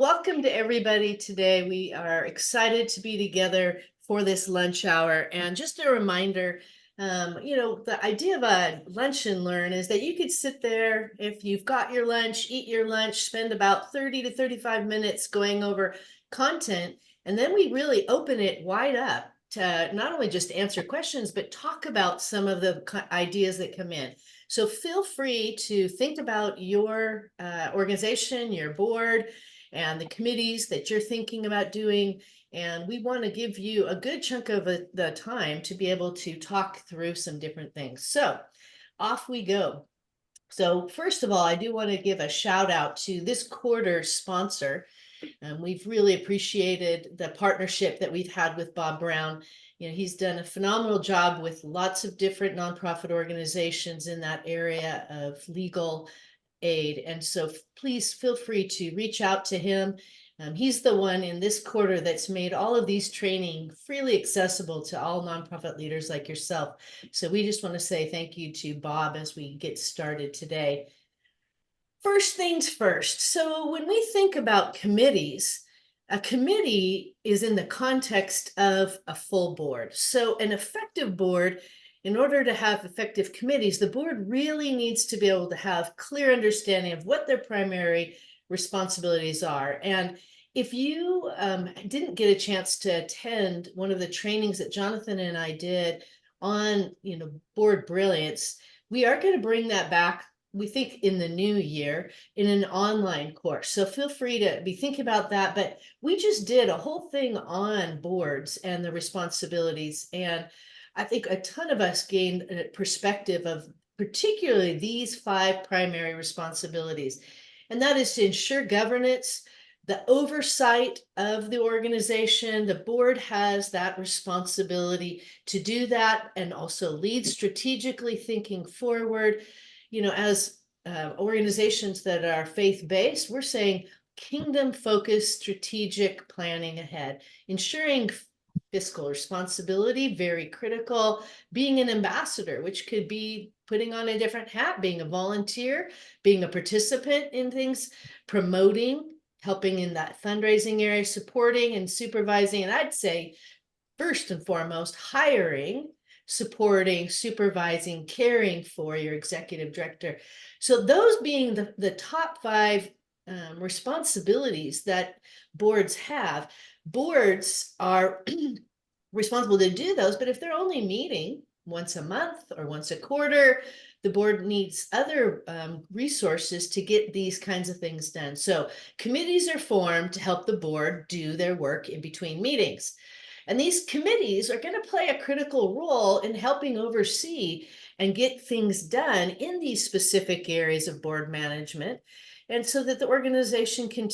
Welcome to everybody today. We are excited to be together for this lunch hour. And just a reminder, the idea of a lunch and learn is that you could sit there if you've got your lunch, eat your lunch, spend about 30 to 35 minutes going over content. And then we really open it wide up to not only just answer questions, but talk about some of the ideas that come in. So feel free to think about your organization, your board, and the committees that you're thinking about doing. And we want to give you a good chunk of the time to be able to talk through some different things. So off we go. So first of all, I do want to give a shout out to this quarter's sponsor. We've really appreciated the partnership that we've had with Bob Brown. He's done a phenomenal job with lots of different nonprofit organizations in that area of legal aid. And so please feel free to reach out to him. He's the one in this quarter that's made all of these training freely accessible to all nonprofit leaders like yourself. So we just want to say thank you to Bob as we get started today. First things first. So when we think about committees, a committee is in the context of a full board. So an effective board, in order to have effective committees, the board really needs to be able to have clear understanding of what their primary responsibilities are. And if you didn't get a chance to attend one of the trainings that Jonathan and I did on, board brilliance, we are going to bring that back, we think, in the new year in an online course. So feel free to be thinking about that. But we just did a whole thing on boards and the responsibilities. And I think a ton of us gained a perspective of particularly these 5 primary responsibilities. And that is to ensure governance, the oversight of the organization. The board has that responsibility to do that and also lead strategically thinking forward. As organizations that are faith-based, we're saying kingdom-focused strategic planning ahead, ensuring fiscal responsibility, very critical, being an ambassador, which could be putting on a different hat, being a volunteer, being a participant in things, promoting, helping in that fundraising area, supporting and supervising, and I'd say first and foremost, hiring, supporting, supervising, caring for your executive director. So those being the top 5 responsibilities that boards have. Boards are responsible to do those, but if they're only meeting once a month or once a quarter, the board needs other resources to get these kinds of things done. So committees are formed to help the board do their work in between meetings. And these committees are going to play a critical role in helping oversee and get things done in these specific areas of board management. And so that the organization can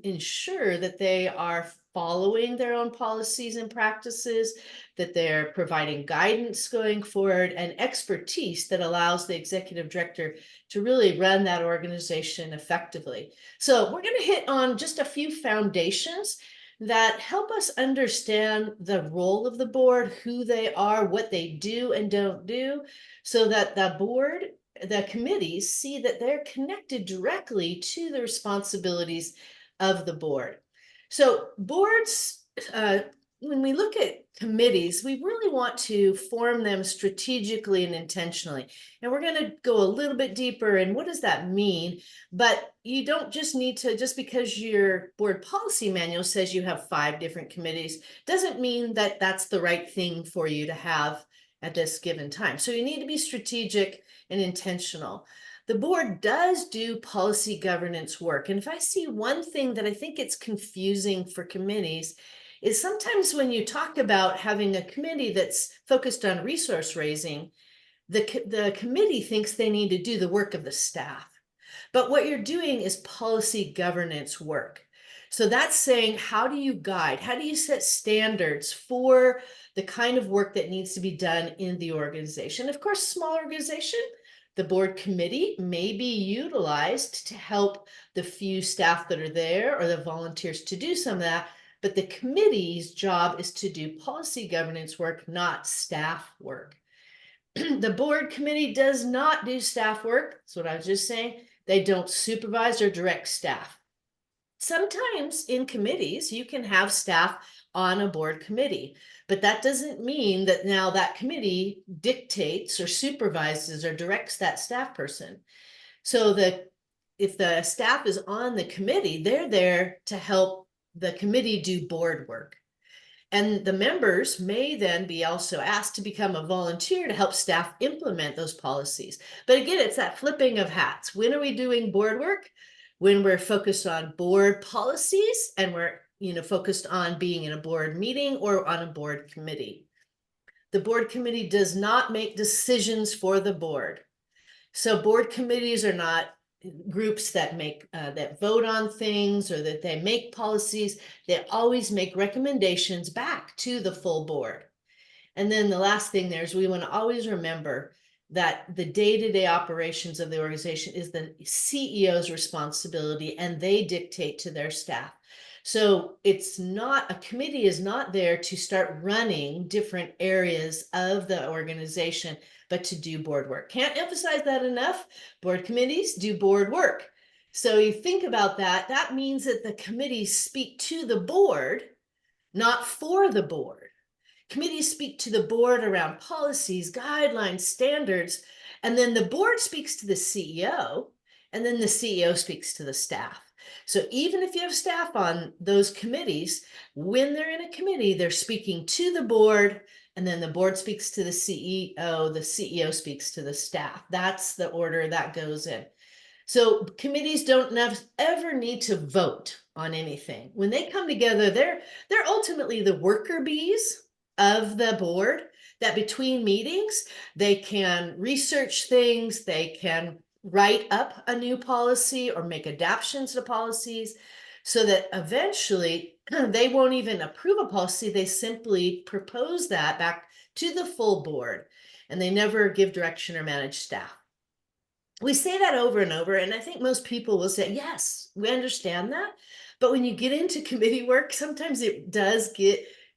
ensure that they are following their own policies and practices, that they're providing guidance going forward and expertise that allows the executive director to really run that organization effectively. So we're going to hit on just a few foundations that help us understand the role of the board, who they are, what they do and don't do, so that the board, the committees see that they're connected directly to the responsibilities of the board. So boards, when we look at committees, we really want to form them strategically and intentionally. And we're going to go a little bit deeper in what does that mean? But you don't just need to, just because your board policy manual says you have 5 different committees, doesn't mean that that's the right thing for you to have at this given time. So you need to be strategic and intentional. The board does do policy governance work. And if I see one thing that I think it's confusing for committees, is sometimes when you talk about having a committee that's focused on resource raising, the committee thinks they need to do the work of the staff. But what you're doing is policy governance work. So that's saying, how do you guide? How do you set standards for the kind of work that needs to be done in the organization? Of course, small organization, the board committee may be utilized to help the few staff that are there or the volunteers to do some of that. But the committee's job is to do policy governance work, not staff work. The board committee does not do staff work. That's what I was just saying. They don't supervise or direct staff. Sometimes in committees, you can have staff on a board committee, but that doesn't mean that now that committee dictates or supervises or directs that staff person. So if the staff is on the committee, they're there to help the committee do board work. And the members may then be also asked to become a volunteer to help staff implement those policies. But again, it's that flipping of hats. When are we doing board work? When we're focused on board policies and we're focused on being in a board meeting or on a board committee. The board committee does not make decisions for the board. So board committees are not groups that that vote on things or that they make policies. They always make recommendations back to the full board. And then the last thing there is we want to always remember that the day-to-day operations of the organization is the CEO's responsibility, and they dictate to their staff. So it's not, a committee is not there to start running different areas of the organization, but to do board work. Can't emphasize that enough. Board committees do board work. So you think about that, that means that the committees speak to the board, not for the board. Committees speak to the board around policies, guidelines, standards, and then the board speaks to the CEO, and then the CEO speaks to the staff. So even if you have staff on those committees, when they're in a committee, they're speaking to the board, and then the board speaks to the CEO speaks to the staff. That's the order that goes in. So committees don't ever need to vote on anything. When they come together, they're ultimately the worker bees of the board, that between meetings, they can research things, they can write up a new policy or make adaptations to policies, so that eventually they won't even approve a policy, they simply propose that back to the full board, and they never give direction or manage staff. We say that over and over, and I think most people will say, yes, we understand that. But when you get into committee work, sometimes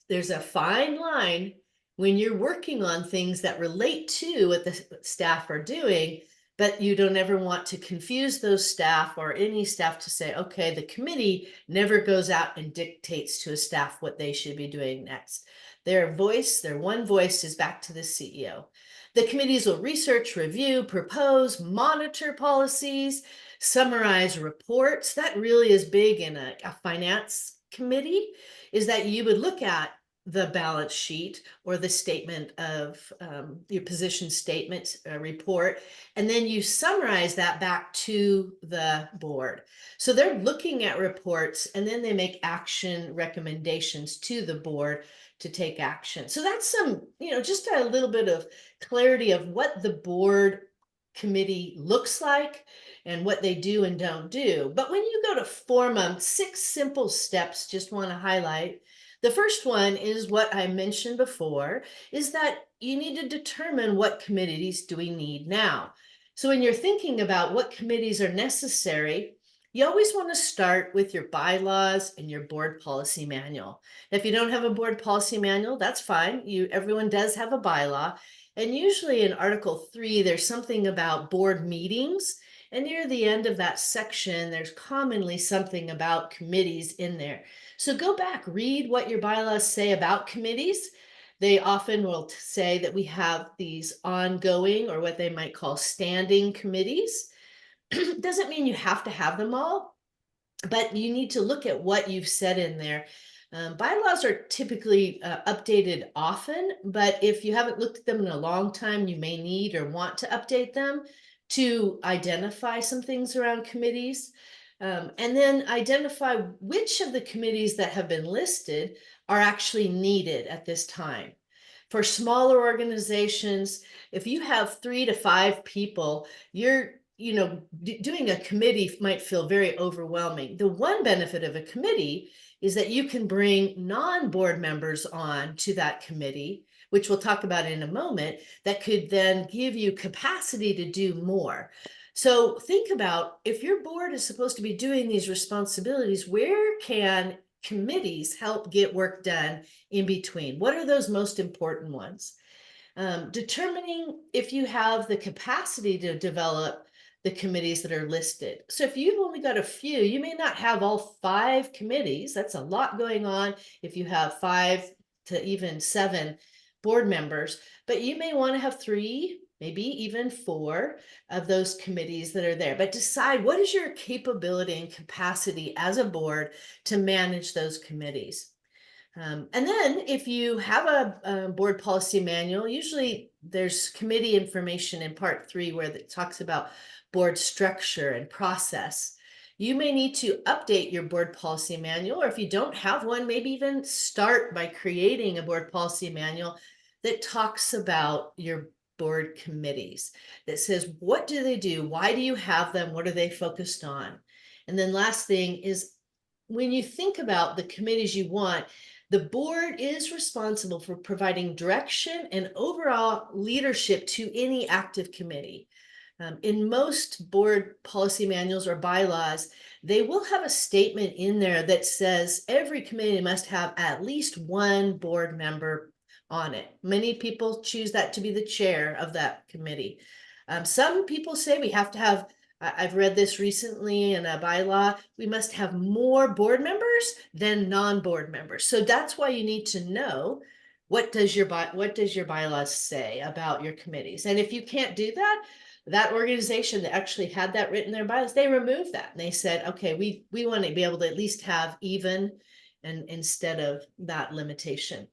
there's a fine line when you're working on things that relate to what the staff are doing, but you don't ever want to confuse those staff or any staff to say, okay, the committee never goes out and dictates to a staff what they should be doing next. Their one voice is back to the CEO. The committees will research, review, propose, monitor policies, summarize reports. That really is big in a finance committee, is that you would look at the balance sheet or the statement of your position statement report, and then you summarize that back to the board. So they're looking at reports, and then they make action recommendations to the board to take action. So that's just a little bit of clarity of what the board committee looks like and what they do and don't do. But when you go to form them, 6 simple steps, just want to highlight. The first one is what I mentioned before, is that you need to determine what committees do we need now. So when you're thinking about what committees are necessary, you always want to start with your bylaws and your board policy manual. If you don't have a board policy manual, that's fine. Everyone does have a bylaw. And usually in Article 3, there's something about board meetings. And near the end of that section, there's commonly something about committees in there. So go back, read what your bylaws say about committees. They often will say that we have these ongoing, or what they might call standing committees. Doesn't mean you have to have them all, but you need to look at what you've said in there. Bylaws are typically updated often, but if you haven't looked at them in a long time, you may need or want to update them to identify some things around committees. And then identify which of the committees that have been listed are actually needed at this time. For smaller organizations, if you have 3 to 5 people, doing a committee might feel very overwhelming. The one benefit of a committee is that you can bring non-board members on to that committee, which we'll talk about in a moment, that could then give you capacity to do more. So think about, if your board is supposed to be doing these responsibilities, where can committees help get work done in between? What are those most important ones? Determining if you have the capacity to develop the committees that are listed. So if you've only got a few, you may not have all 5 committees. That's a lot going on if you have 5 to even 7 board members, but you may want to have 3, maybe even 4 of those committees that are there. But decide what is your capability and capacity as a board to manage those committees. And then if you have a board policy manual, usually there's committee information in part 3 where it talks about board structure and process. You may need to update your board policy manual, or if you don't have one, maybe even start by creating a board policy manual that talks about your board committees, that says, what do they do? Why do you have them? What are they focused on? And then last thing is, when you think about the committees you want, the board is responsible for providing direction and overall leadership to any active committee. In most board policy manuals or bylaws, they will have a statement in there that says every committee must have at least 1 board member on it. Many people choose that to be the chair of that committee. Some people say we have to have, I've read this recently in a bylaw, we must have more board members than non-board members. So that's why you need to know, what does your bylaws say about your committees? And if you can't do that, that organization that actually had that written in their bylaws, they removed that. And they said, okay, we want to be able to at least have even, and instead of that limitation.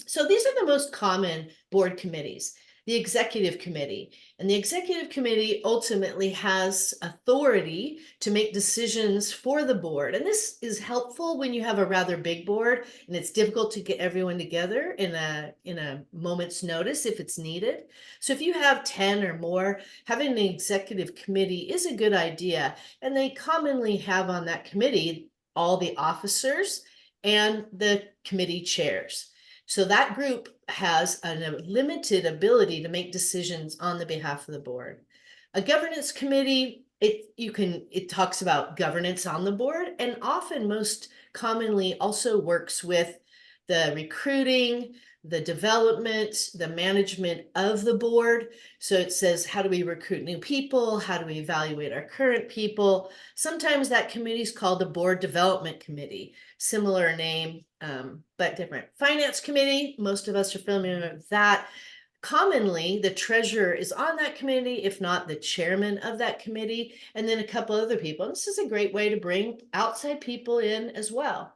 So these are the most common board committees. The executive committee. And the executive committee ultimately has authority to make decisions for the board. And this is helpful when you have a rather big board and it's difficult to get everyone together in a moment's notice if it's needed. So if you have 10 or more, having an executive committee is a good idea. And they commonly have on that committee all the officers and the committee chairs. So that group has a limited ability to make decisions on the behalf of the board. A governance committee, it talks about governance on the board, and often most commonly also works with the recruiting, the development, the management of the board. So it says, how do we recruit new people? How do we evaluate our current people? Sometimes that committee is called the Board Development Committee, similar name, but different. Finance committee, most of us are familiar with that. Commonly, the treasurer is on that committee, if not the chairman of that committee, and then a couple other people. And this is a great way to bring outside people in as well.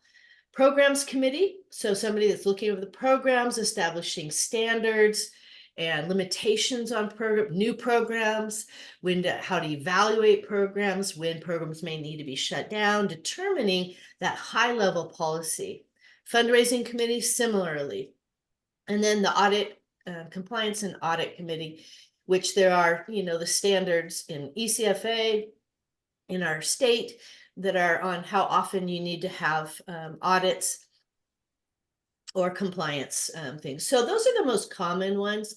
Programs committee, so somebody that's looking over the programs, establishing standards and limitations on new programs, how to evaluate programs, when programs may need to be shut down, determining that high-level policy. Fundraising committee, similarly. And then the audit, compliance and audit committee, which there are, the standards in ECFA in our state that are on how often you need to have audits or compliance things. So those are the most common ones.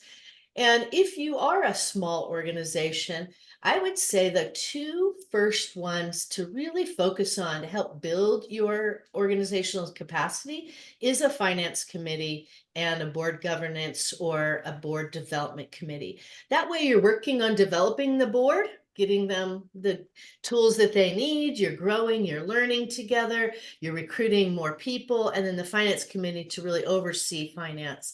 And if you are a small organization, I would say the 2 first ones to really focus on to help build your organizational capacity is a finance committee and a board governance or a board development committee. That way you're working on developing the board, getting them the tools that they need, you're growing, you're learning together, you're recruiting more people, and then the finance committee to really oversee finance.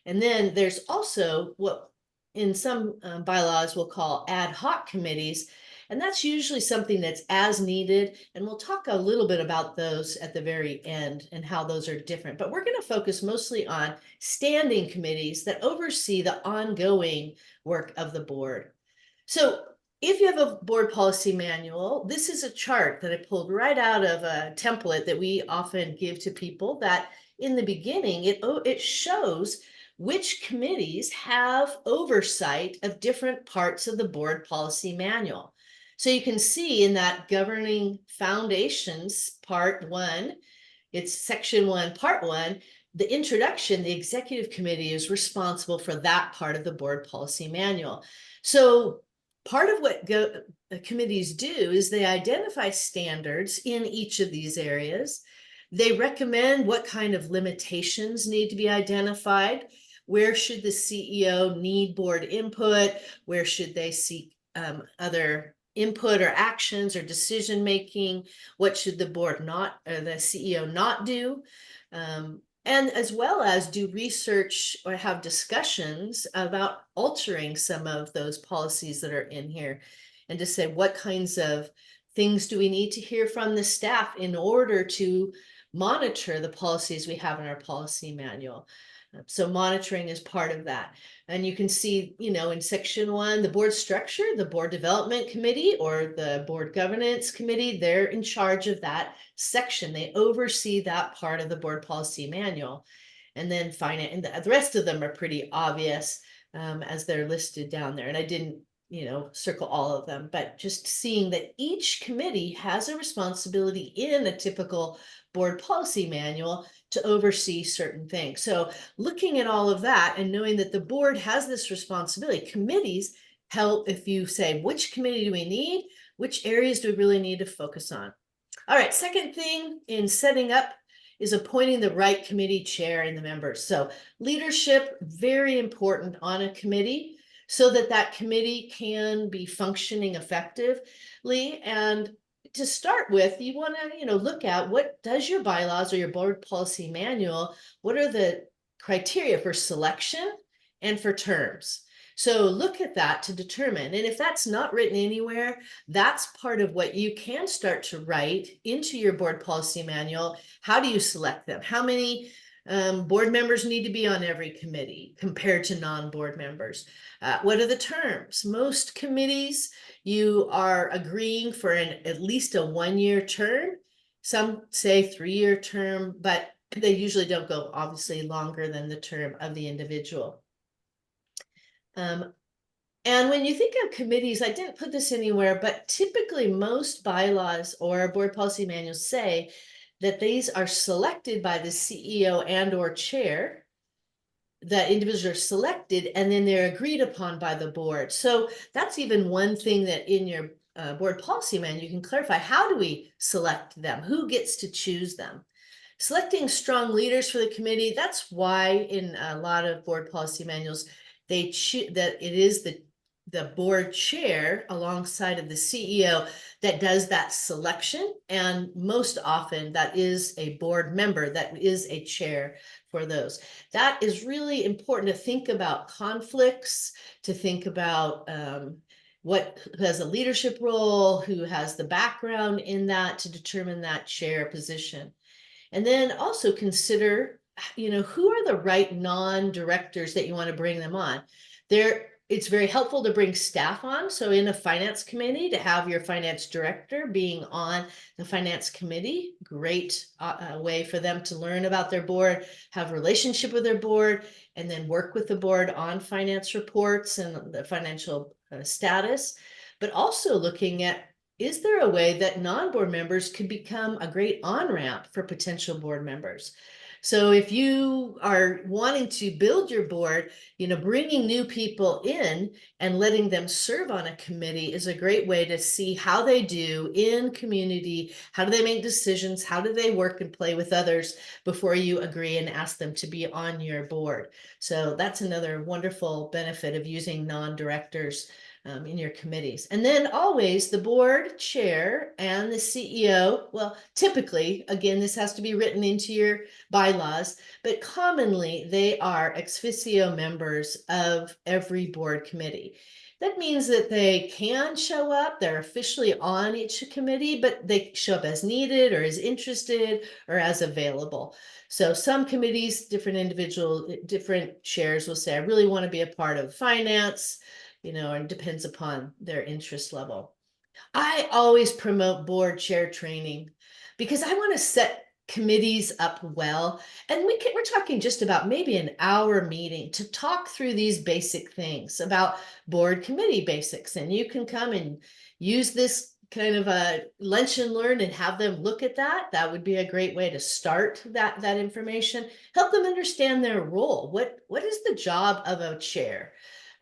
And then there's also what in some bylaws we'll call ad hoc committees, and that's usually something that's as needed. And we'll talk a little bit about those at the very end and how those are different. But we're going to focus mostly on standing committees that oversee the ongoing work of the board. So if you have a board policy manual, this is a chart that I pulled right out of a template that we often give to people, that in the beginning, it shows which committees have oversight of different parts of the board policy manual. So you can see in that governing foundations, part 1, it's section 1, part 1, the introduction, the executive committee is responsible for that part of the board policy manual. So part of what committees do is they identify standards in each of these areas. They recommend what kind of limitations need to be identified. Where should the CEO need board input? Where should they seek other input or actions or decision making? What should the board not, or the CEO not do? And as well as do research or have discussions about altering some of those policies that are in here, and to say what kinds of things do we need to hear from the staff in order to monitor the policies we have in our policy manual. So monitoring is part of that. And you can see, in section 1, the board structure, the board development committee or the board governance committee, they're in charge of that section. They oversee that part of the board policy manual. And then finance, and the rest of them are pretty obvious as they're listed down there. And I didn't, circle all of them, but just seeing that each committee has a responsibility in a typical board policy manual to oversee certain things. So looking at all of that and knowing that the board has this responsibility, committees help if you say, which committee do we need? Which areas do we really need to focus on? All right, second thing in setting up is appointing the right committee chair and the members. So leadership, very important on a committee so that that committee can be functioning effectively. And to start with, you want to, look at what does your bylaws or your board policy manual, what are the criteria for selection and for terms? So look at that to determine. And if that's not written anywhere, that's part of what you can start to write into your board policy manual. How do you select them? How many board members need to be on every committee compared to non-board members? What are the terms? Most committees, you are agreeing for at least a 1-year term. Some say 3-year term, but they usually don't go obviously longer than the term of the individual. And when you think of committees, I didn't put this anywhere, but typically most bylaws or board policy manuals say that these are selected by the CEO and or chair. The individuals are selected and then they're agreed upon by the board. So that's even one thing that in your board policy manual, you can clarify, how do we select them? Who gets to choose them? Selecting strong leaders for the committee, that's why in a lot of board policy manuals, they choose that it is the board chair alongside of the CEO that does that selection. And most often that is a board member that is a chair for those. That is really important to think about conflicts, to think about what who has a leadership role, who has the background in that, to determine that chair position. And then also consider, who are the right non-directors that you want to bring them on. It's very helpful to bring staff on. So in a finance committee, to have your finance director being on the finance committee, great way for them to learn about their board, have a relationship with their board, and then work with the board on finance reports and the financial status. But also looking at, is there a way that non-board members could become a great on-ramp for potential board members? So if you are wanting to build your board, bringing new people in and letting them serve on a committee is a great way to see how they do in community. How do they make decisions? How do they work and play with others before you agree and ask them to be on your board? So that's another wonderful benefit of using non-directors in your committees. And then always the board chair and the CEO, well, typically, again, this has to be written into your bylaws, but commonly they are ex officio members of every board committee. That means that they can show up, they're officially on each committee, but they show up as needed or as interested or as available. So some committees, different chairs will say, I really want to be a part of finance, and depends upon their interest level. I always promote board chair training because I want to set committees up well. And we're talking just about maybe an hour meeting to talk through these basic things about board committee basics. And you can come and use this kind of a lunch and learn and have them look at that. That would be a great way to start that information, help them understand their role. What is the job of a chair?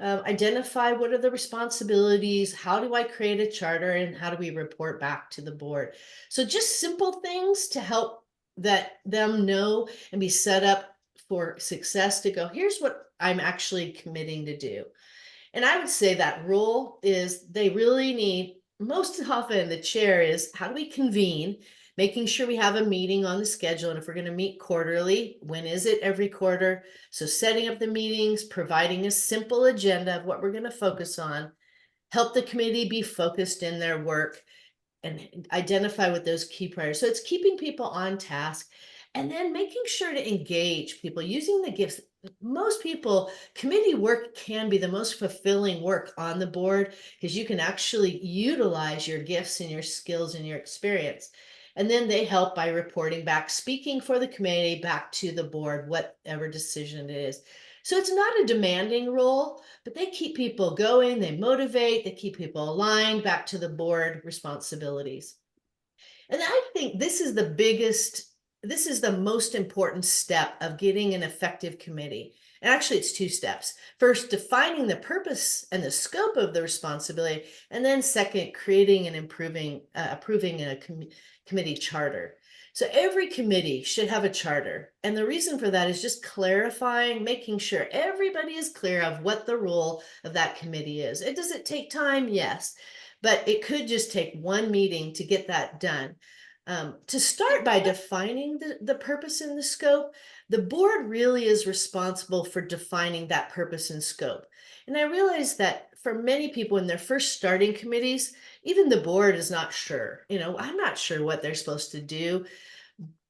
Identify what are the responsibilities, how do I create a charter, and how do we report back to the board? So just simple things to help them know and be set up for success, to go, here's what I'm actually committing to do. And I would say that role is they really need most often the chair is how do we convene, making sure we have a meeting on the schedule. And if we're going to meet quarterly, when is it every quarter? So setting up the meetings, providing a simple agenda of what we're going to focus on, help the committee be focused in their work and identify what those key priorities. So it's keeping people on task and then making sure to engage people using the gifts. Most people, committee work can be the most fulfilling work on the board because you can actually utilize your gifts and your skills and your experience. And then they help by reporting back, speaking for the committee back to the board, whatever decision it is. So it's not a demanding role, but they keep people going, they motivate, they keep people aligned back to the board responsibilities. And I think this is the most important step of getting an effective committee. And actually, it's two steps. First, defining the purpose and the scope of the responsibility. And then second, creating and approving a committee charter. So every committee should have a charter. And the reason for that is just clarifying, making sure everybody is clear of what the role of that committee is. Does it take time? Yes. But it could just take one meeting to get that done. To start by defining the purpose and the scope, the board really is responsible for defining that purpose and scope. And I realize that for many people when they're first starting committees, even the board is not sure. I'm not sure what they're supposed to do.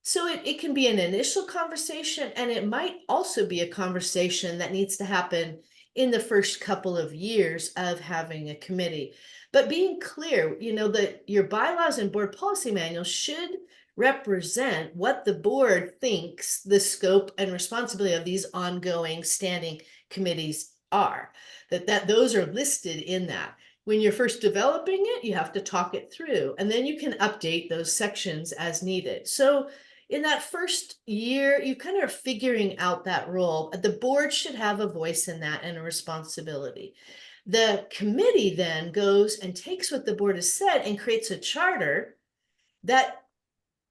So it can be an initial conversation, and it might also be a conversation that needs to happen in the first couple of years of having a committee. But being clear, that your bylaws and board policy manual should represent what the board thinks the scope and responsibility of these ongoing standing committees are. That those are listed in that. When you're first developing it, you have to talk it through, and then you can update those sections as needed. So in that first year, you kind of are figuring out that role. The board should have a voice in that and a responsibility. The committee then goes and takes what the board has said and creates a charter that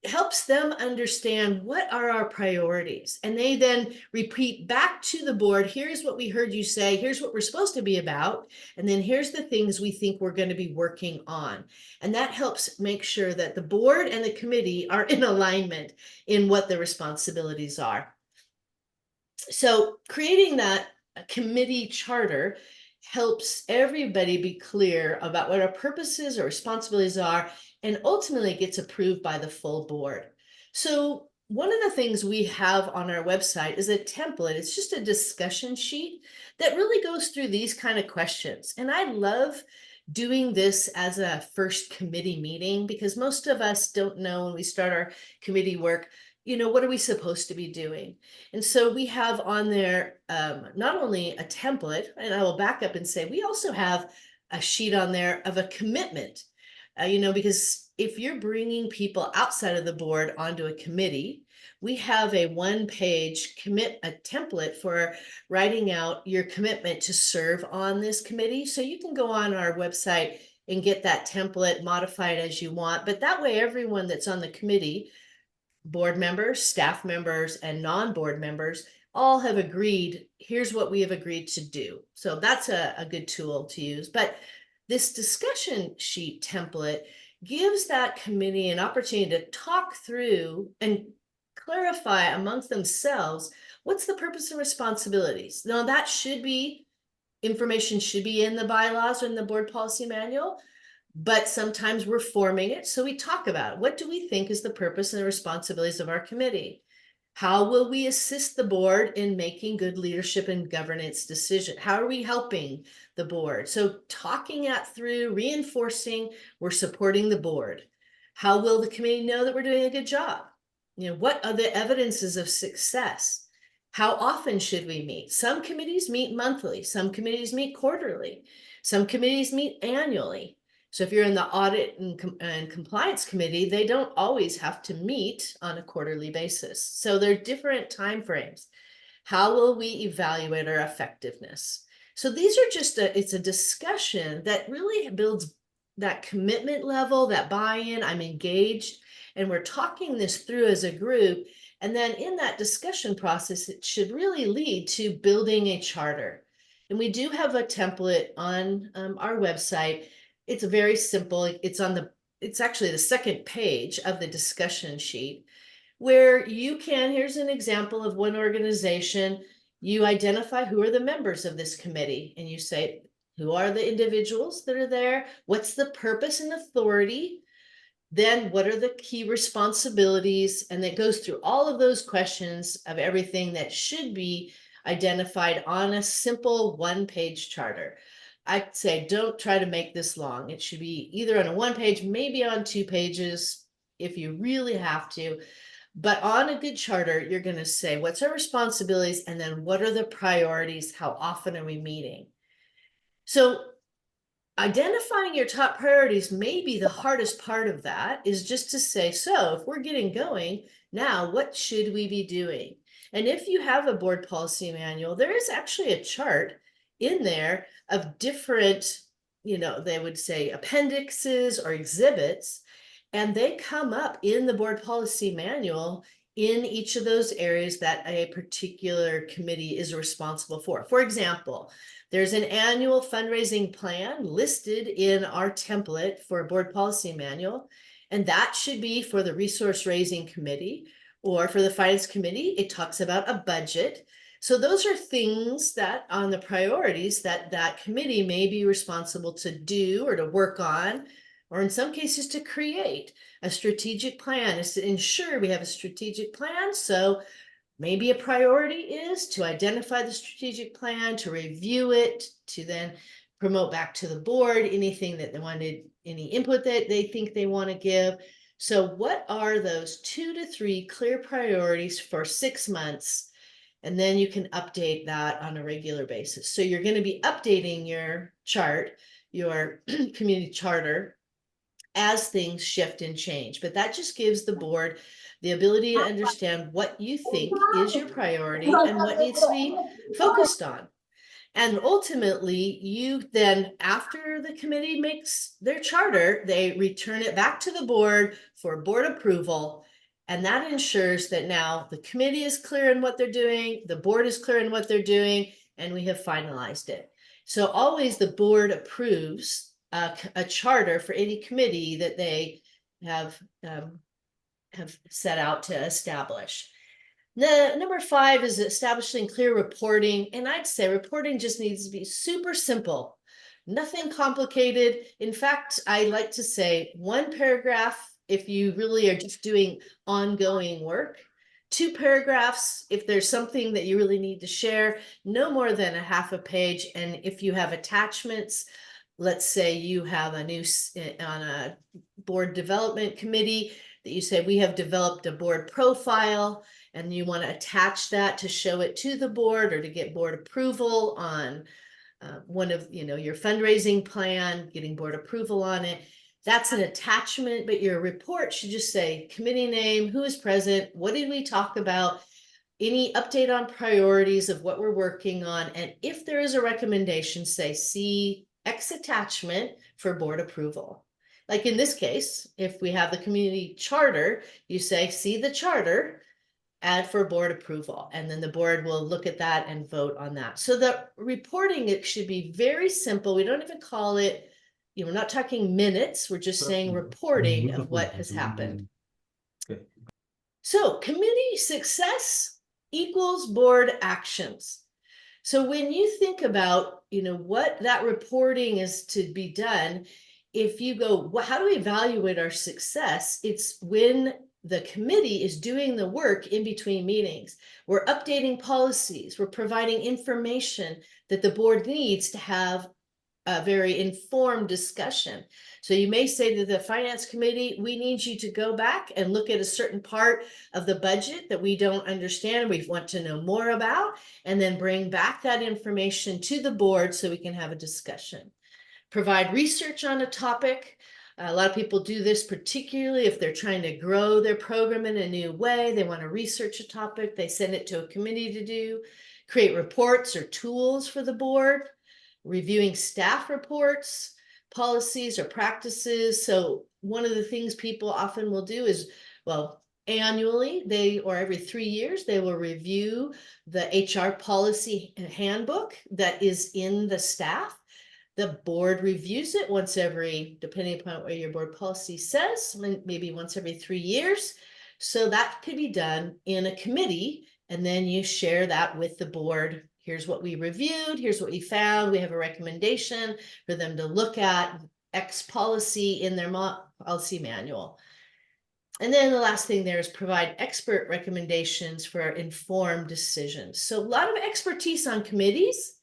helps them understand what are our priorities. And they then repeat back to the board, here's what we heard you say, here's what we're supposed to be about, and then here's the things we think we're going to be working on. And that helps make sure that the board and the committee are in alignment in what the responsibilities are. So creating that committee charter helps everybody be clear about what our purposes or responsibilities are, and ultimately gets approved by the full board. So one of the things we have on our website is a template. It's just a discussion sheet that really goes through these kind of questions. And I love doing this as a first committee meeting because most of us don't know when we start our committee work, what are we supposed to be doing? And so we have on there not only a template, and I will back up and say we also have a sheet on there of a commitment, because if you're bringing people outside of the board onto a committee, we have a one-page a template for writing out your commitment to serve on this committee. So you can go on our website and get that template, modify it as you want. But that way, everyone that's on the committee, board members, staff members, and non-board members all have agreed, here's what we have agreed to do. So that's a good tool to use. But this discussion sheet template gives that committee an opportunity to talk through and clarify amongst themselves what's the purpose and responsibilities. Now that information should be in the bylaws or in the board policy manual, but sometimes we're forming it. So we talk about what do we think is the purpose and the responsibilities of our committee? How will we assist the board in making good leadership and governance decisions? How are we helping the board? So talking that through, reinforcing, we're supporting the board. How will the committee know that we're doing a good job? What are the evidences of success? How often should we meet? Some committees meet monthly. Some committees meet quarterly. Some committees meet annually. So if you're in the audit and compliance committee, they don't always have to meet on a quarterly basis. So there are different timeframes. How will we evaluate our effectiveness? So these are it's a discussion that really builds that commitment level, that buy-in, I'm engaged, and we're talking this through as a group. And then in that discussion process, it should really lead to building a charter. And we do have a template on our website. It's very simple. It's actually the second page of the discussion sheet where you can, here's an example of one organization, you identify who are the members of this committee and you say, who are the individuals that are there? What's the purpose and authority? Then what are the key responsibilities? And it goes through all of those questions of everything that should be identified on a simple one-page charter. I'd say don't try to make this long. It should be either on a one page, maybe on 2 pages if you really have to. But on a good charter, you're going to say, what's our responsibilities? And then what are the priorities? How often are we meeting? So identifying your top priorities may be the hardest part of that, is just to say, so if we're getting going now, what should we be doing? And if you have a board policy manual, there is actually a chart in there of different, they would say appendixes or exhibits, and they come up in the board policy manual in each of those areas that a particular committee is responsible for. For example, there's an annual fundraising plan listed in our template for a board policy manual, and that should be for the resource raising committee, or for the finance committee, it talks about a budget. So those are things that on the priorities that committee may be responsible to do or to work on, or in some cases to create. A strategic plan is to ensure we have a strategic plan. So maybe a priority is to identify the strategic plan, to review it, to then promote back to the board anything that they wanted, any input that they think they want to give. So what are those 2 to 3 clear priorities for 6 months? And then you can update that on a regular basis. So you're going to be updating your chart, your community charter, as things shift and change. But that just gives the board the ability to understand what you think is your priority and what needs to be focused on. And ultimately, you then, after the committee makes their charter, they return it back to the board for board approval. And that ensures that now the committee is clear in what they're doing, the board is clear in what they're doing, and we have finalized it. So always the board approves a charter for any committee that they have set out to establish. Number 5 is establishing clear reporting. And I'd say reporting just needs to be super simple, nothing complicated. In fact, I like to say 1 paragraph if you really are just doing ongoing work, 2 paragraphs if there's something that you really need to share, no more than a half a page. And if you have attachments, let's say you have on a board development committee that you say, we have developed a board profile, and you want to attach that to show it to the board or to get board approval on one of your fundraising plan, getting board approval on it. That's an attachment, but your report should just say committee name, who is present, what did we talk about, any update on priorities of what we're working on, and if there is a recommendation, say see X attachment for board approval. Like in this case, if we have the community charter, you say see the charter, add for board approval, and then the board will look at that and vote on that. So the reporting, it should be very simple. We don't even call it, we're not talking minutes, we're just saying reporting of what has happened. Okay. So community success equals board actions. So when you think about, what that reporting is to be done, if you go, well, how do we evaluate our success? It's when the committee is doing the work in between meetings. We're updating policies. We're providing information that the board needs to have a very informed discussion. So you may say to the finance committee, we need you to go back and look at a certain part of the budget that we don't understand, we want to know more about, and then bring back that information to the board so we can have a discussion. Provide research on a topic. A lot of people do this, particularly if they're trying to grow their program in a new way. They want to research a topic, they send it to a committee to do. Create reports or tools for the board. Reviewing staff reports, policies or practices. So one of the things people often will do is, well, annually or every 3 years, they will review the HR policy handbook that is in the staff. The board reviews it once every, depending upon what your board policy says, maybe once every 3 years. So that could be done in a committee, and then you share that with the board. Here's what we reviewed, here's what we found. We have a recommendation for them to look at X policy in their policy manual. And then the last thing there is provide expert recommendations for informed decisions. So a lot of expertise on committees,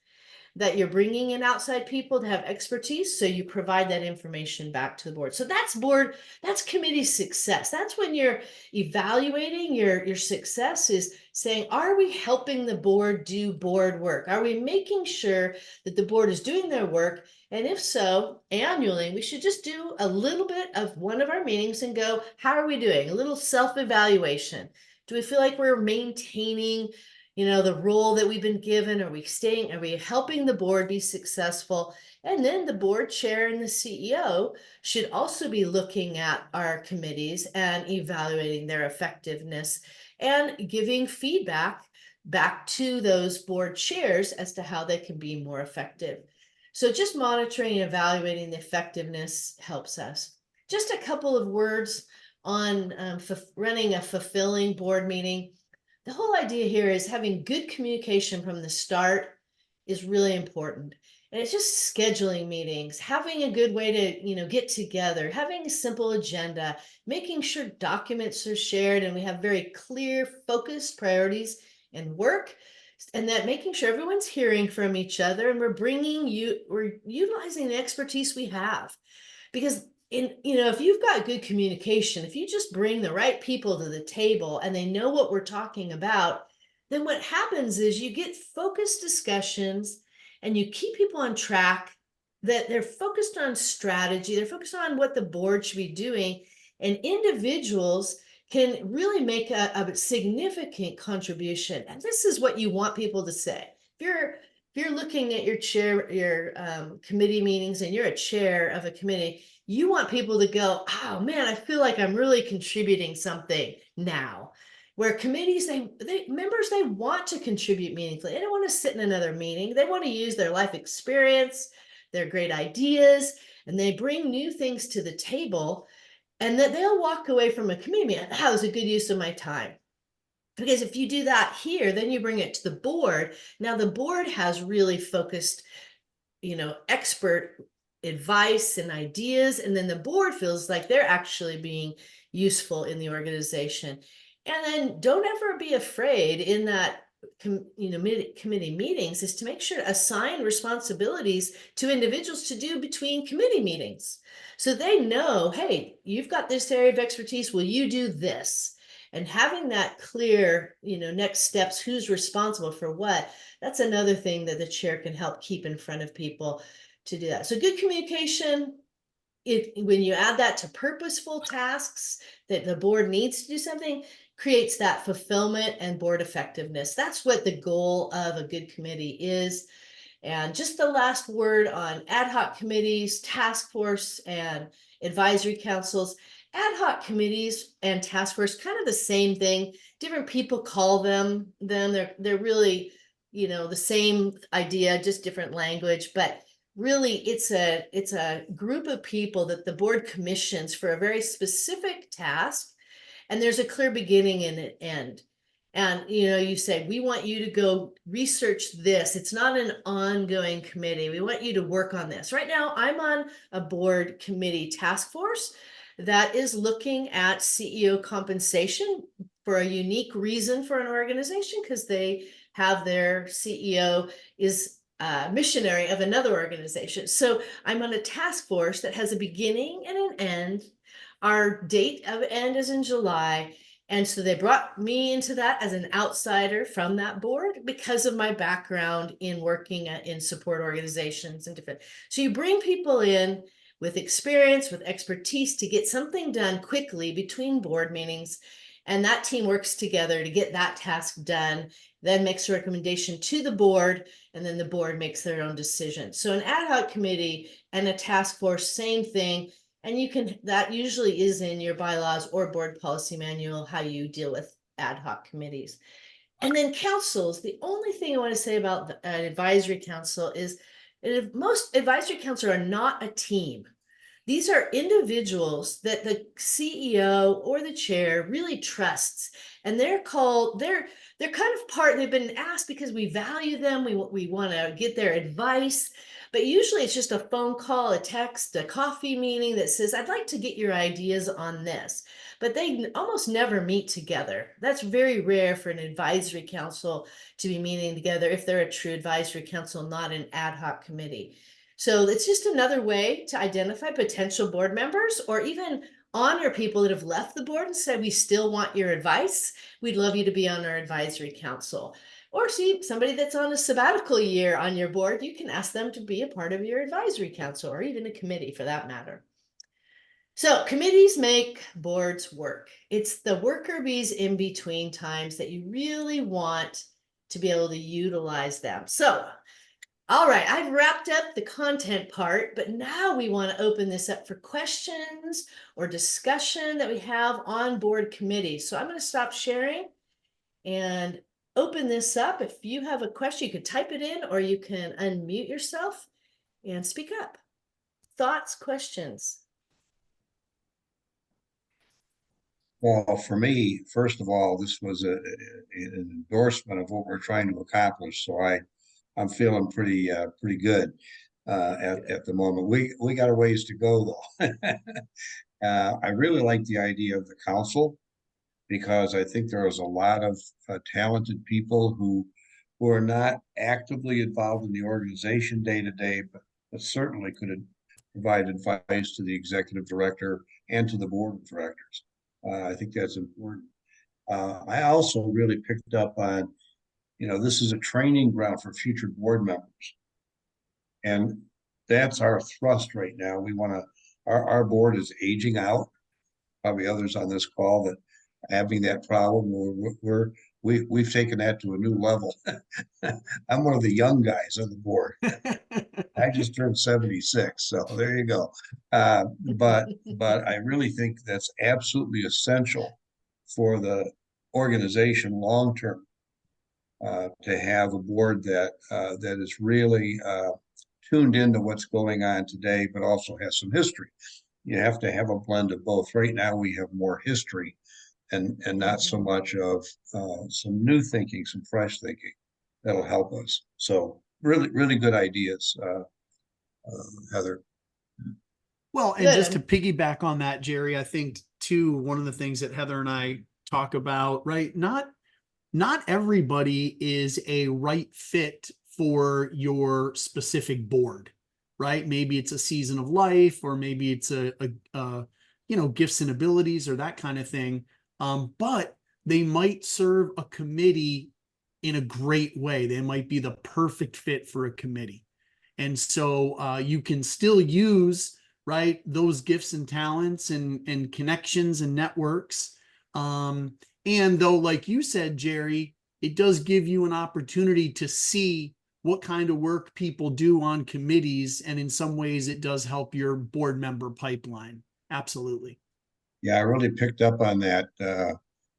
that you're bringing in outside people to have expertise, so you provide that information back to the board. So that's committee success. That's when you're evaluating your success, is saying, are we helping the board do board work? Are we making sure that the board is doing their work? And if so, annually, we should just do a little bit of one of our meetings and go, how are we doing? A little self-evaluation. Do we feel like we're maintaining the role that we've been given? Are we helping the board be successful? And then the board chair and the CEO should also be looking at our committees and evaluating their effectiveness and giving feedback back to those board chairs as to how they can be more effective. So just monitoring and evaluating the effectiveness helps us. Just a couple of words on running a fulfilling board meeting. The whole idea here is having good communication from the start is really important. And it's just scheduling meetings, having a good way to, get together, having a simple agenda, making sure documents are shared and we have very clear, focused priorities and work, and that making sure everyone's hearing from each other and we're utilizing the expertise we have. Because if you've got good communication, if you just bring the right people to the table and they know what we're talking about, then what happens is you get focused discussions and you keep people on track, that they're focused on strategy, they're focused on what the board should be doing, and individuals can really make a significant contribution. And this is what you want people to say. If you're looking at your committee meetings and you're a chair of a committee, you want people to go, oh man, I feel like I'm really contributing something now. Where committees, members, they want to contribute meaningfully. They don't want to sit in another meeting. They want to use their life experience, their great ideas, and they bring new things to the table, and that they'll walk away from a committee meeting, that was a good use of my time. Because if you do that here, then you bring it to the board. Now the board has really focused, expert advice and ideas, and then the board feels like they're actually being useful in the organization. And then don't ever be afraid in that committee meetings is to make sure to assign responsibilities to individuals to do between committee meetings, so they know, hey, you've got this area of expertise, will you do this? And having that clear, next steps, who's responsible for what, that's another thing that the chair can help keep in front of people to do that. So good communication, when you add that to purposeful tasks that the board needs to do something, creates that fulfillment and board effectiveness. That's what the goal of a good committee is. And just the last word on ad hoc committees, task force, and advisory councils. Ad hoc committees and task force, kind of the same thing. Different people call them. They're really, the same idea, just different language. But really, it's a group of people that the board commissions for a very specific task, and there's a clear beginning and an end. And you say, we want you to go research this. It's not an ongoing committee. We want you to work on this. Right now, I'm on a board committee task force that is looking at CEO compensation for a unique reason for an organization, because they have their CEO is a missionary of another organization. So I'm on a task force that has a beginning and an end. Our date of end is in July. And so they brought me into that as an outsider from that board because of my background in working in support organizations and different. So you bring people in with experience, with expertise to get something done quickly between board meetings. And that team works together to get that task done, then makes a recommendation to the board, and then the board makes their own decision. So an ad hoc committee and a task force, same thing. And that usually is in your bylaws or board policy manual, how you deal with ad hoc committees. And then councils, the only thing I want to say about an advisory council is most advisory council are not a team. These are individuals that the CEO or the chair really trusts, and they're kind of part. They've been asked because we value them. We want to get their advice, but usually it's just a phone call, a text, a coffee meeting that says, "I'd like to get your ideas on this." But they almost never meet together. That's very rare for an advisory council to be meeting together if they're a true advisory council, not an ad hoc committee. So it's just another way to identify potential board members or even honor people that have left the board and said, we still want your advice. We'd love you to be on our advisory council. Or see somebody that's on a sabbatical year on your board, you can ask them to be a part of your advisory council or even a committee for that matter. So committees make boards work. It's the worker bees in between times that you really want to be able to utilize them. So all right, I've wrapped up the content part, but now we want to open this up for questions or discussion that we have on board committees. So I'm going to stop sharing and open this up. If you have a question, you could type it in or you can unmute yourself and speak up. Thoughts, questions? Well, for me, first of all, this was an endorsement of what we're trying to accomplish. So I'm feeling pretty good at the moment. We got a ways to go though. I really like the idea of the council because I think there is a lot of talented people who are not actively involved in the organization day to day, but certainly could provide advice to the executive director and to the board of directors. I think that's important. I also really picked up on, this is a training ground for future board members. And that's our thrust right now. We want to, our board is aging out. Probably others on this call that are having that problem. We've taken that to a new level. I'm one of the young guys on the board. I just turned 76, so there you go. But I really think that's absolutely essential for the organization long term to have a board that is really tuned into what's going on today, but also has some history. You have to have a blend of both. Right now, we have more history and not so much of some new thinking, some fresh thinking that'll help us. So really good ideas, Heather. Well, and just to piggyback on that, Jerry, I think too, one of the things that Heather and I talk about, right? Not everybody is a right fit for your specific board, right? Maybe it's a season of life, or maybe it's a gifts and abilities or that kind of thing. But they might serve a committee in a great way. They might be the perfect fit for a committee. And so you can still use, right, those gifts and talents and connections and networks. And though, like you said, Jerry, it does give you an opportunity to see what kind of work people do on committees. And in some ways, it does help your board member pipeline. Absolutely. Yeah, I really picked up on that.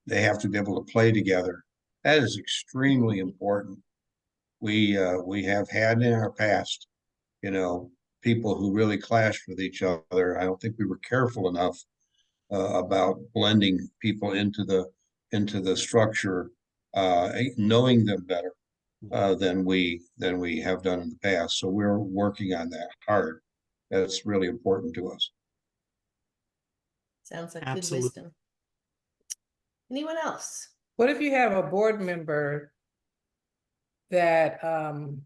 They have to be able to play together. That is extremely important. We have had in our past, people who really clashed with each other. I don't think we were careful enough about blending people into the structure, knowing them better than we have done in the past. So we're working on that hard. That's really important to us. Sounds like good wisdom. Anyone else? What if you have a board member that I'm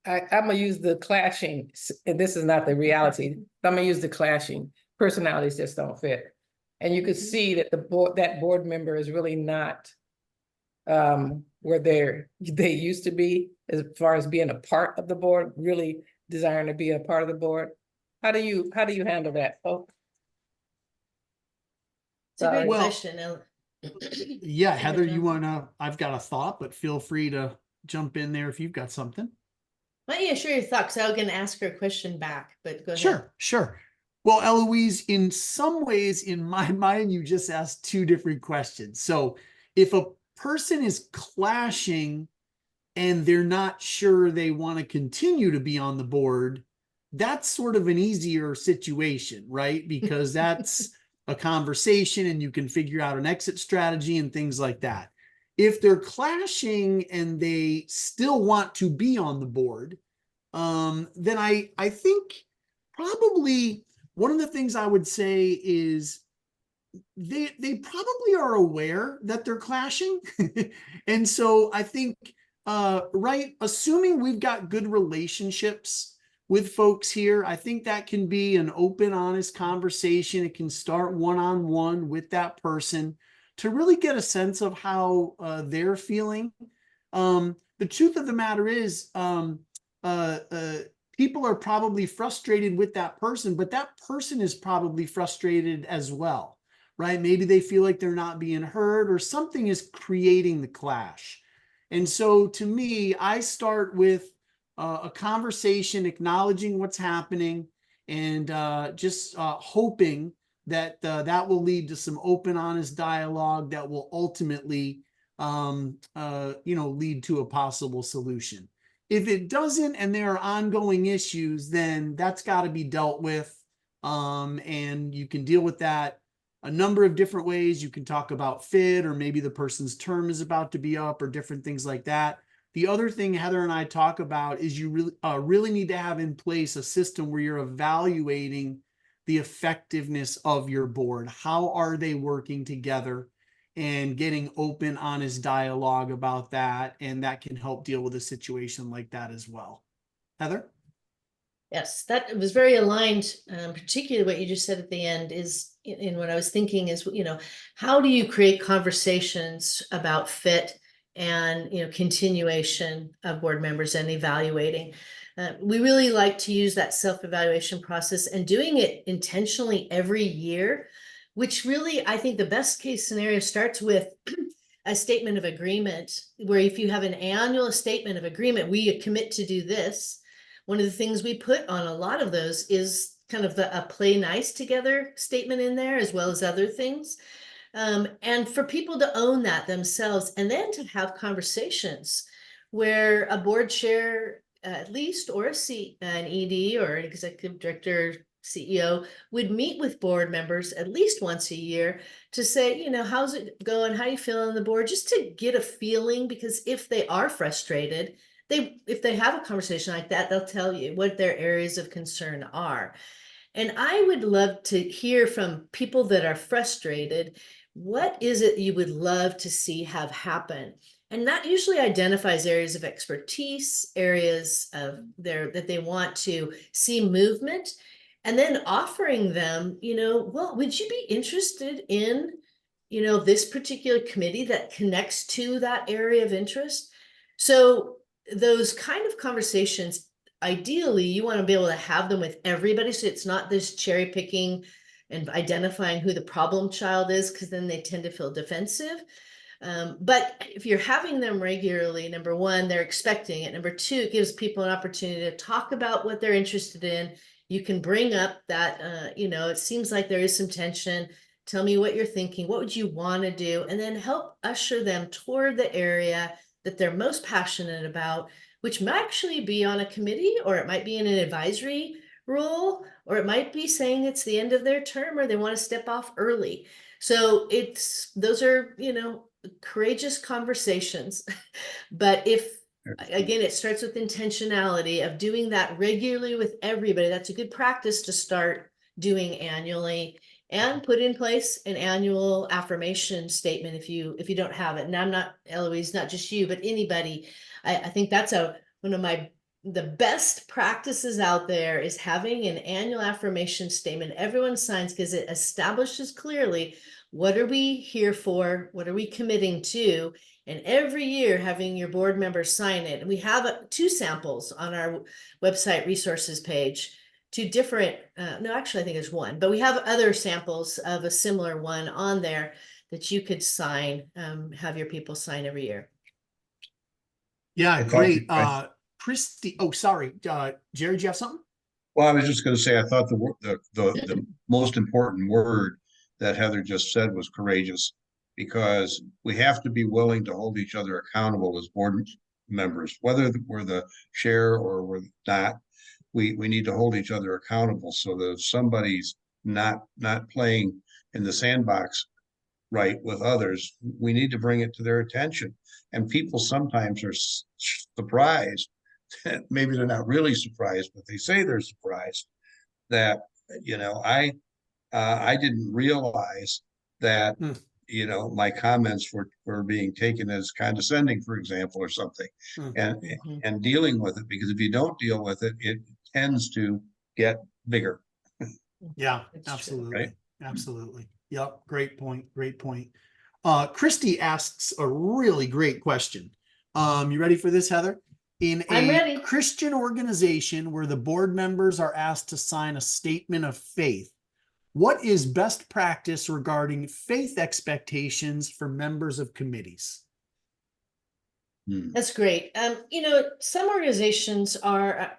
gonna use the clashing, and this is not the reality. I'm gonna use the clashing. Personalities just don't fit. And you could see that that board member is really not where they used to be as far as being a part of the board, really desiring to be a part of the board. How do you handle that? Oh, it's a good question. Yeah, Heather, I've got a thought, but feel free to jump in there if you've got something. Why don't you share your thoughts? I was going to ask her a question back, but go ahead. Sure. Well, Eloise, in some ways, in my mind, you just asked two different questions. So if a person is clashing and they're not sure they want to continue to be on the board, that's sort of an easier situation, right? Because that's a conversation and you can figure out an exit strategy and things like that. If they're clashing and they still want to be on the board, then I think probably one of the things I would say is they probably are aware that they're clashing. And so I think right, assuming we've got good relationships with folks here, I think that can be an open, honest conversation. It can start one-on-one with that person to really get a sense of how they're feeling. The truth of the matter is, people are probably frustrated with that person, but that person is probably frustrated as well, right? Maybe they feel like they're not being heard or something is creating the clash. And so to me, I start with a conversation, acknowledging what's happening, and just hoping that that will lead to some open, honest dialogue that will ultimately, lead to a possible solution. If it doesn't, and there are ongoing issues, then that's got to be dealt with, and you can deal with that a number of different ways. You can talk about fit, or maybe the person's term is about to be up, or different things like that. The other thing Heather and I talk about is you really need to have in place a system where you're evaluating the effectiveness of your board. How are they working together? And getting open, honest dialogue about that. And that can help deal with a situation like that as well. Heather? Yes, that was very aligned, particularly what you just said at the end is, in what I was thinking is, how do you create conversations about fit and, continuation of board members and evaluating? We really like to use that self-evaluation process and doing it intentionally every year, which really, I think the best case scenario starts with a statement of agreement, where if you have an annual statement of agreement, we commit to do this. One of the things we put on a lot of those is kind of a play nice together statement in there, as well as other things. And for people to own that themselves, and then to have conversations where a board chair, at least, or an ED or an executive director, CEO, would meet with board members at least once a year to say, how's it going? How you feeling on the board? Just to get a feeling, because if they are frustrated, if they have a conversation like that, they'll tell you what their areas of concern are. And I would love to hear from people that are frustrated, what is it you would love to see have happen? And that usually identifies areas of expertise, areas of that they want to see movement, and then offering them, well, would you be interested in, this particular committee that connects to that area of interest? So those kind of conversations, ideally, you want to be able to have them with everybody. So it's not this cherry picking and identifying who the problem child is, because then they tend to feel defensive. But if you're having them regularly, number one, they're expecting it. Number two, it gives people an opportunity to talk about what they're interested in. You can bring up that, it seems like there is some tension. Tell me what you're thinking. What would you want to do? And then help usher them toward the area that they're most passionate about, which might actually be on a committee, or it might be in an advisory role, or it might be saying it's the end of their term or they want to step off early. So those are, courageous conversations. But again, it starts with intentionality of doing that regularly with everybody. That's a good practice to start doing annually, and put in place an annual affirmation statement if you don't have it. And I'm not, Eloise, not just you, but anybody. I think that's one of the best practices out there, is having an annual affirmation statement everyone signs, because it establishes clearly, what are we here for? What are we committing to? And every year having your board members sign it. And we have 2 samples on our website resources page. 2 different, no, actually I think there's 1, but we have other samples of a similar one on there that you could sign, have your people sign every year. Yeah, great. Christy, oh, sorry, Jerry, do you have something? Well, I was just going to say, I thought the most important word that Heather just said was courageous, because we have to be willing to hold each other accountable as board members, whether we're the chair or we're not. We need to hold each other accountable so that if somebody's not playing in the sandbox right with others, we need to bring it to their attention. And people sometimes are surprised. Maybe they're not really surprised, but they say they're surprised that, I didn't realize that, Hmm. my comments were being taken as condescending, for example, or something, Hmm. and Mhm. and dealing with it, because if you don't deal with it, it tends to get bigger, Yeah, It's true. absolutely. right? Absolutely. Yep. Great point. Great point. Christy asks a really great question. You ready for this, Heather? In I'm a ready. Christian organization where the board members are asked to sign a statement of faith, what is best practice regarding faith expectations for members of committees? Hmm. That's great. Some organizations are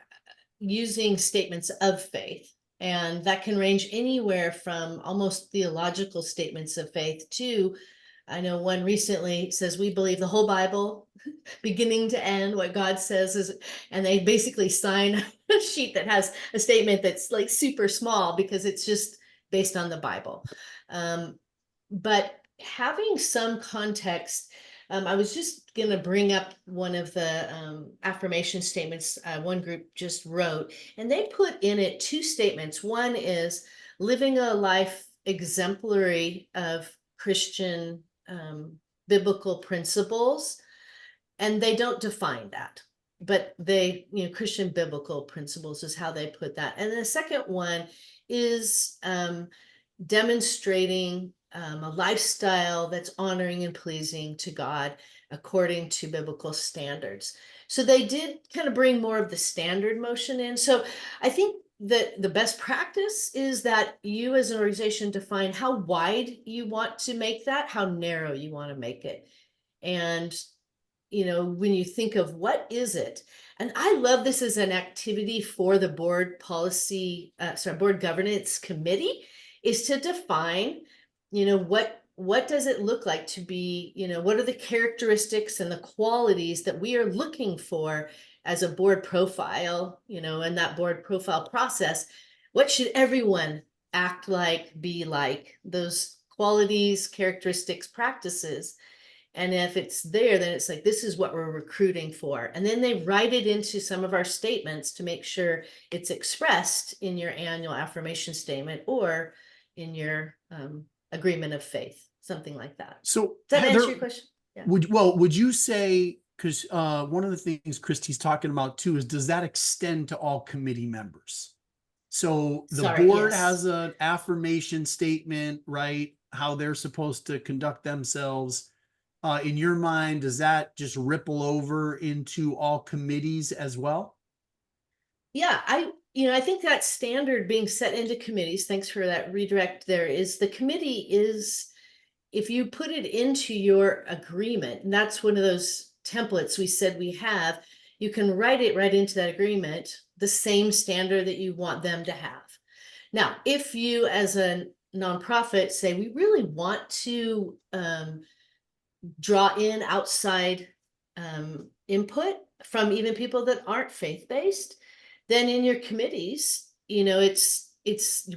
using statements of faith, and that can range anywhere from almost theological statements of faith to, I know one recently says, we believe the whole Bible, beginning to end, what God says is, and they basically sign a sheet that has a statement that's like super small because it's just based on the Bible. But having some context, I was just going to bring up one of the affirmation statements one group just wrote, and they put in it two statements. One is living a life exemplary of Christian biblical principles, and they don't define that, but Christian biblical principles is how they put that. And the second one is demonstrating a lifestyle that's honoring and pleasing to God according to biblical standards. So they did kind of bring more of the standard motion in. So I think that the best practice is that you as an organization define how wide you want to make that, how narrow you want to make it. And when you think of what is it, and I love this as an activity for the board board governance committee, is to define, what does it look like to be, what are the characteristics and the qualities that we are looking for as a board profile, in that board profile process, what should everyone act like, be like, those qualities, characteristics, practices. And if it's there, then it's like, this is what we're recruiting for. And then they write it into some of our statements to make sure it's expressed in your annual affirmation statement or in your agreement of faith, something like that. So Does that Heather, answer your question? Yeah. would you say, because one of the things Christy's talking about too is, does that extend to all committee members? So the Sorry, board yes. has an affirmation statement, right? How they're supposed to conduct themselves. In your mind, does that just ripple over into all committees as well? Yeah, I think that standard being set into committees, thanks for that redirect there, is the committee is, if you put it into your agreement, and that's one of those templates we said we have, you can write it right into that agreement, the same standard that you want them to have. Now, if you as a nonprofit say, we really want to draw in outside input from even people that aren't faith-based, then in your committees, it's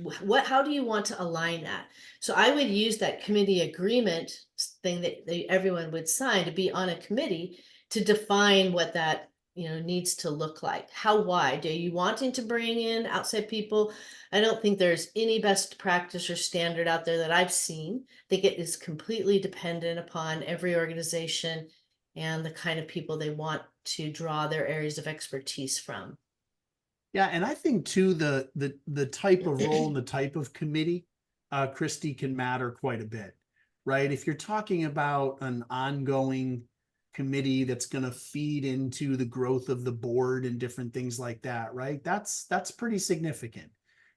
how do you want to align that? So I would use that committee agreement thing that everyone would sign to be on a committee to define what that needs to look like. How wide? Are you wanting to bring in outside people? I don't think there's any best practice or standard out there that I've seen. I think it is completely dependent upon every organization and the kind of people they want to draw their areas of expertise from. Yeah, and I think too, the type of role and the type of committee, Christy, can matter quite a bit, right? If you're talking about an ongoing committee that's going to feed into the growth of the board and different things like that, right? That's pretty significant.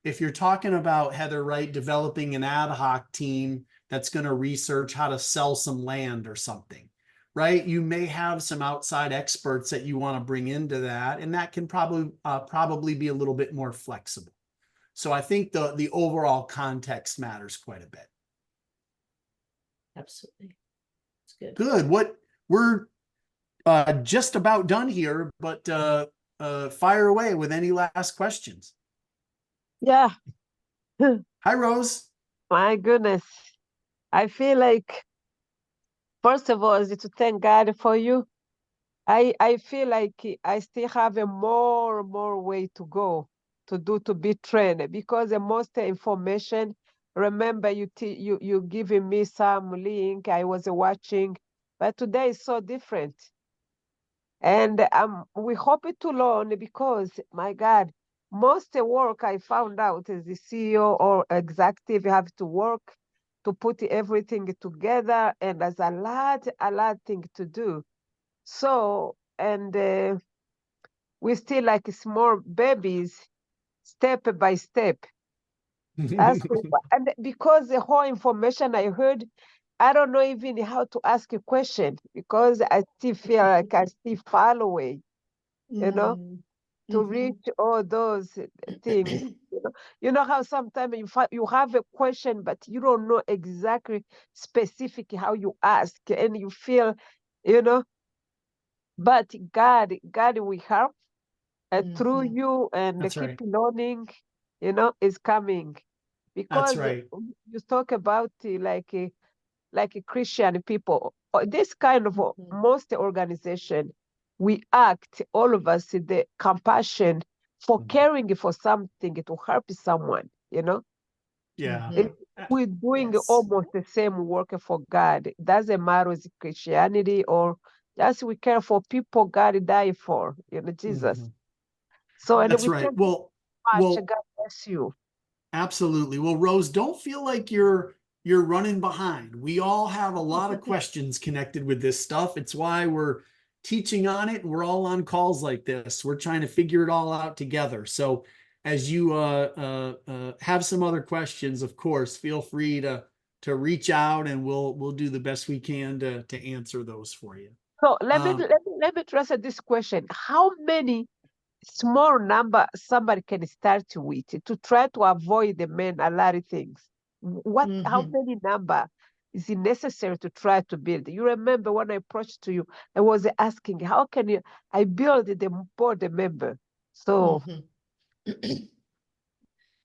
If you're talking about, Heather, right, developing an ad hoc team that's going to research how to sell some land or something, right? You may have some outside experts that you want to bring into that, and that can probably be a little bit more flexible. So I think the overall context matters quite a bit. Absolutely. It's good. Good. What we're just about done here, but fire away with any last questions. Yeah, Hi, Rose. my goodness. I feel like, first of all, is to thank God for you. I feel like I still have a more way to go to be trained, because the most information, remember you giving me some link I was watching, but today is so different. And we hope to learn, because my God, most work I found out is the CEO or executive have to work to put everything together, and there's a lot thing to do. So, and we still like small babies, step by step. And because the whole information I heard, I don't know even how to ask a question, because I still feel like I still fall away, you know, to Mhm. reach all those things. You know how sometimes you have a question, but you don't know exactly specific how you ask, and you feel, you know, but God will help through Mhm. you, and That's keep right. learning, is coming. That's Because right. you talk about like a Christian people, this kind of Mhm. most organization, we act, all of us, the compassion for Mhm. caring for something to help someone, Yeah. And Mhm. we're doing Yes. almost the same work for God. It doesn't matter if it's Christianity or just we care for people God died for, Jesus. Mhm. So, and That's we right. thank you Well, so much. well, God bless you. absolutely. Well, Rose, don't feel like you're running behind. We all have a lot of questions connected with this stuff. It's why we're teaching on it. We're all on calls like this. We're trying to figure it all out together. So as you have some other questions, of course, feel free to reach out, and we'll do the best we can to answer those for you. So let me Um, answer this question. How many small number somebody can start with to try to avoid the men a lot of things? How Mhm. many number is it necessary to try to build? You remember when I approached to you, I was asking, how can I build the board member? So Mhm.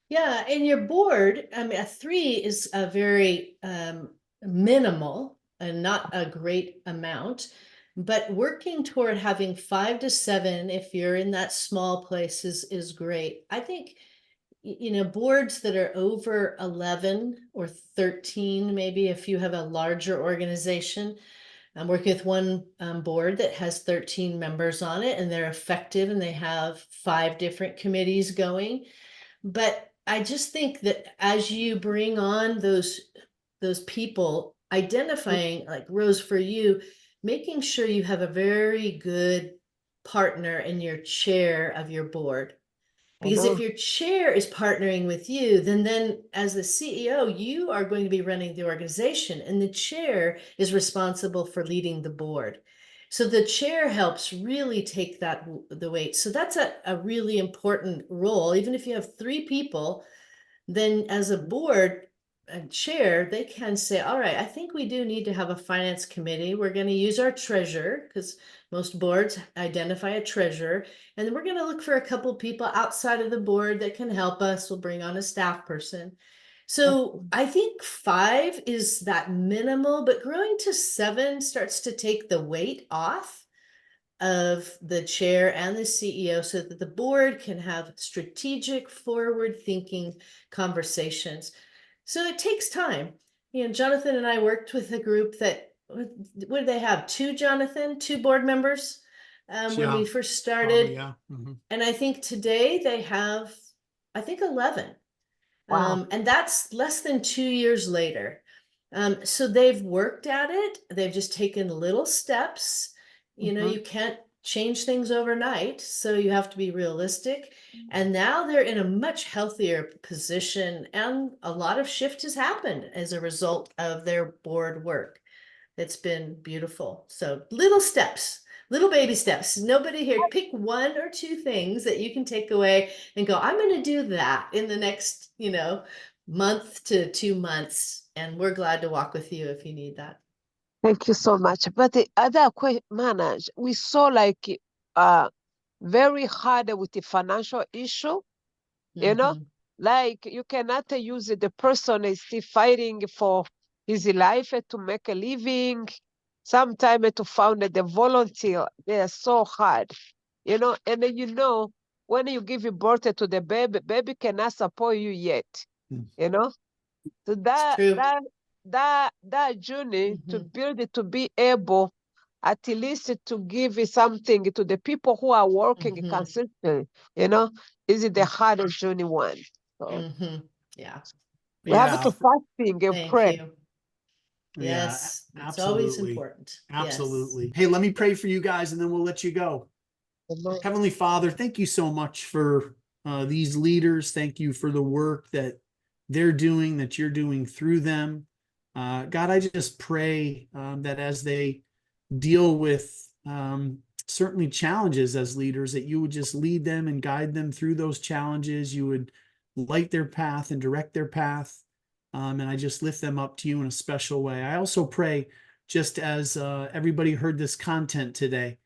Yeah, and your board, I mean, a 3 is a very minimal and not a great amount, but working toward having 5 to 7, if you're in that small place, is great. I think, boards that are over 11 or 13, maybe if you have a larger organization. I'm working with one board that has 13 members on it, and they're effective, and they have 5 different committees going. But I just think that as you bring on those people, identifying, like Rose, for you, making sure you have a very good partner in your chair of your board. I Because if know. your chair is partnering with you, then as the CEO, you are going to be running the organization, and the chair is responsible for leading the board. So the chair helps really take the weight. So that's a really important role. Even if you have 3 people, then as a board and chair, they can say, all right, I think we do need to have a finance committee. We're going to use our treasurer, because most boards identify a treasurer. And then we're going to look for a couple people outside of the board that can help us. We'll bring on a staff person. So I think 5 is that minimal, but growing to 7 starts to take the weight off of the chair and the CEO, so that the board can have strategic, forward-thinking conversations. So it takes time. Jonathan and I worked with a group that, what did they have? 2, Jonathan, 2 board members when we yeah, first probably, started. yeah. Mhm. And I think today they have, I think, 11. Wow. And that's less than 2 years later. So they've worked at it. They've just taken little steps. Mhm. You can't change things overnight, so you have to be realistic. And now they're in a much healthier position, and a lot of shift has happened as a result of their board work. It's been beautiful. So little steps, little baby steps. Nobody here, pick 1 or 2 things that you can take away and go, I'm going to do that in the next, month to 2 months. And we're glad to walk with you if you need that. Thank you so much. But the other question, manage, we saw like very hard with the financial issue, you know, Mhm. like you cannot use the person is still fighting for his life to make a living. Sometimes to found the volunteer, they are so hard, you know, and then when you give birth to the baby cannot support you yet, Mm. you know. So It's true. that journey to Mhm. build it to be able at least to give it something to the people who are working Mhm. consistently, you know, is the hardest journey one. So Mhm. Yeah. we have to Yeah, fasting and Thank pray. you. yeah, Yes, it's always absolutely. important. Yes. Absolutely. Hey, let me pray for you guys and then we'll let you go. Amen. Heavenly Father, thank you so much for these leaders. Thank you for the work that they're doing, that you're doing through them. God, I just pray that as they deal with certainly challenges as leaders, that you would just lead them and guide them through those challenges. You would light their path and direct their path. And I just lift them up to you in a special way. I also pray, just as everybody heard this content today,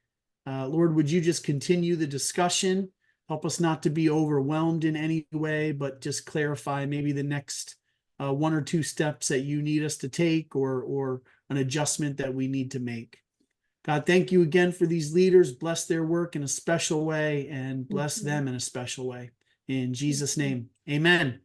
Lord, would you just continue the discussion? Help us not to be overwhelmed in any way, but just clarify maybe the next one or two steps that you need us to take, or an adjustment that we need to make. God, thank you again for these leaders. Bless their work in a special way and bless them in a special way. In Jesus' name, amen.